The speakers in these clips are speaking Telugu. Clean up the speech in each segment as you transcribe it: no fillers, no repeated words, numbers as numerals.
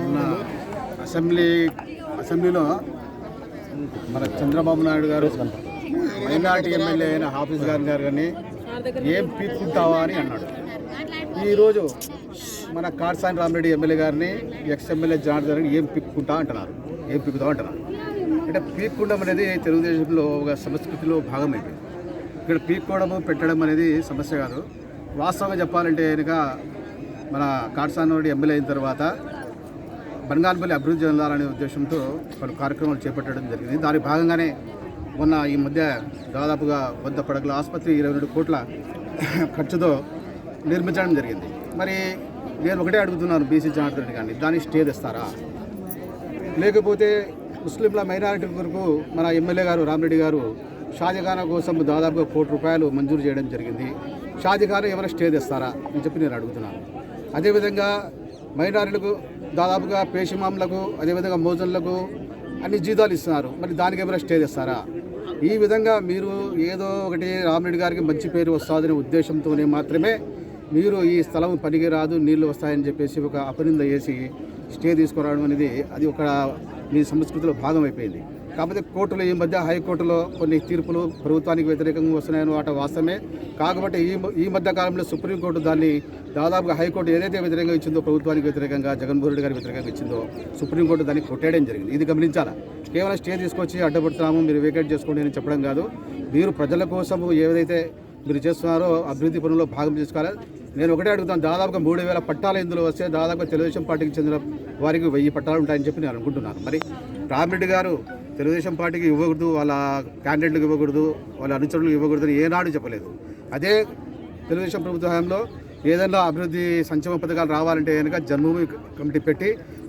మన అసెంబ్లీలో మన చంద్రబాబు నాయుడు గారు మైనార్టీ ఎమ్మెల్యే అయిన హాఫీజ్ గారు కానీ ఏం పీక్కుంటావా అని అన్నాడు. ఈరోజు మన కాట్సాని రామిరెడ్డి ఎమ్మెల్యే గారిని ఎక్స్ ఎమ్మెల్యే జనార్దన్ ఏం పీక్కుంటా అంటున్నారు, ఏం పీక్కుతావు అంటున్నారు. అంటే పీక్కుండం అనేది తెలుగుదేశంలో ఒక సంస్కృతిలో భాగమైపోయింది. ఇక్కడ పీక్కోవడము పెట్టడం అనేది సమస్య కాదు. వాస్తవంగా చెప్పాలంటే కనుక మన కాట్సాని ఎమ్మెల్యే అయిన తర్వాత బంగానపల్లి అభివృద్ధి చెందాలనే ఉద్దేశంతో పలు కార్యక్రమాలు చేపట్టడం జరిగింది. దాని భాగంగానే మొన్న ఈ మధ్య దాదాపుగా 100 పడకల ఆసుపత్రి 22 కోట్ల ఖర్చుతో నిర్మించడం జరిగింది. మరి నేను ఒకటే అడుగుతున్నాను, బీసీ జనార్దన్ కానీ దాన్ని స్టే తెస్తారా, లేకపోతే ముస్లింల మైనారిటీ వరకు మన ఎమ్మెల్యే గారు రామిరెడ్డి గారు షాజఖానా కోసం దాదాపుగా ₹1 కోటి మంజూరు చేయడం జరిగింది. షాజఖానా ఎవరైనా స్టే తెస్తారా అని చెప్పి నేను అడుగుతున్నాను. అదేవిధంగా మైనారిటీలకు దాదాపుగా పేషిమాంలకు అదేవిధంగా మోజన్లకు అన్ని జీతాలు ఇస్తున్నారు. మరి దానికి ఎవరైనా స్టే తెస్తారా? ఈ విధంగా మీరు ఏదో ఒకటి రామిరెడ్డి గారికి మంచి పేరు వస్తుందనే ఉద్దేశంతోనే మాత్రమే మీరు ఈ స్థలం పనికి రాదు, నీళ్లు వస్తాయని చెప్పేసి ఒక అపనింద చేసి స్టే తీసుకురావడం అనేది అది ఒక మీ సంస్కృతిలో భాగం అయిపోయింది. కాకపోతే కోర్టులో ఈ మధ్య హైకోర్టులో కొన్ని తీర్పులు ప్రభుత్వానికి వ్యతిరేకంగా వస్తున్నాయని వాటి వాస్తవమే. కాకపోతే ఈ మధ్య కాలంలో సుప్రీంకోర్టు దాన్ని దాదాపుగా హైకోర్టు ఏదైతే వ్యతిరేకంగా ఇచ్చిందో ప్రభుత్వానికి వ్యతిరేకంగా జగన్మోహన్ రెడ్డి గారికి వ్యతిరేకంగా ఇచ్చిందో సుప్రీంకోర్టు దాన్ని కొట్టేయడం జరిగింది. ఇది గమనించాలా. కేవలం స్టే తీసుకొచ్చి అడ్డపడుతున్నాము మీరు వేకేట్ చేసుకోండి అని చెప్పడం కాదు. మీరు ప్రజల కోసం ఏదైతే మీరు చేస్తున్నారో అభివృద్ధి పనుల్లో భాగం చేసుకోవాలి. నేను ఒకటే అడుగుతాను, దాదాపుగా 3000 పట్టాలు ఇందులో వస్తే దాదాపుగా తెలుగుదేశం పార్టీకి చెందిన వారికి 1000 పట్టాలు ఉంటాయని చెప్పి నేను అనుకుంటున్నాను. మరి రామిరెడ్డి గారు తెలుగుదేశం పార్టీకి ఇవ్వకూడదు, వాళ్ళ క్యాండిడేట్లకు ఇవ్వకూడదు, వాళ్ళ అనుచరులకు ఇవ్వకూడదు అని ఏనాడు చెప్పలేదు. అదే తెలుగుదేశం ప్రభుత్వ హయాంలో ఏదైనా అభివృద్ధి సంక్షేమ పథకాలు రావాలంటే కనుక జన్మభూమి కమిటీ పెట్టి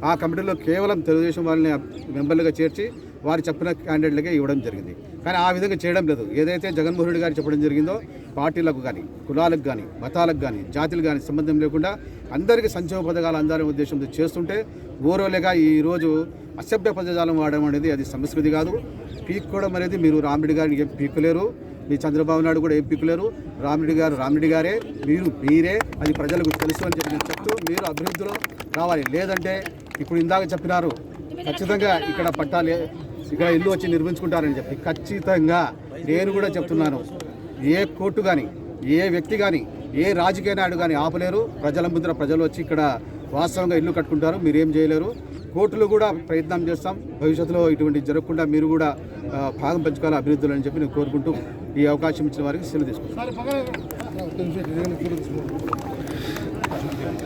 ఆ కమిటీలో కేవలం తెలుగుదేశం వాళ్ళని మెంబర్లుగా చేర్చి వారు చెప్పిన క్యాండిడేట్లకే ఇవ్వడం జరిగింది. కానీ ఆ విధంగా చేయడం లేదు. ఏదైతే జగన్మోహన్ రెడ్డి గారు చెప్పడం జరిగిందో పార్టీలకు కానీ కులాలకు కానీ మతాలకు కానీ జాతులకు కానీ సంబంధం లేకుండా అందరికీ సంక్షేమ పథకాలు అందాలనే ఉద్దేశంతో చేస్తుంటే ఓరోలేగా ఈరోజు అసభ్య పదజాలం వాడడం అనేది అది సంస్కృతి కాదు. పీక్కోవడం అనేది మీరు రామిరెడ్డి గారిని ఏం పీక్కులేరు, మీ చంద్రబాబు నాయుడు కూడా ఏం పీక్కులేరు. రామిరెడ్డి గారే, మీరే అది ప్రజలకు తెలుసు అని చెప్పి చెప్తూ మీరు అభివృద్ధిలో రావాలి. లేదంటే ఇప్పుడు ఇందాక చెప్పినారు ఖచ్చితంగా ఇక్కడ పట్టాలి, ఇక్కడ ఇల్లు వచ్చి నిర్మించుకుంటారని చెప్పి ఖచ్చితంగా నేను కూడా చెప్తున్నాను. ఏ కోర్టు కానీ ఏ వ్యక్తి కానీ ఏ రాజకీయ నాయుడు కానీ ఆపలేరు. ప్రజల ముందర ప్రజలు వచ్చి ఇక్కడ వాస్తవంగా ఇల్లు కట్టుకుంటారు, మీరేం చేయలేరు. కోర్టులు కూడా ప్రయత్నం చేస్తాం. భవిష్యత్తులో ఇటువంటి జరగకుండా మీరు కూడా భాగం పంచుకోవాలి అభివృద్ధులు అని చెప్పి నేను కోరుకుంటూ ఈ అవకాశం ఇచ్చిన వారికి సెలవు తీసుకుంటాను.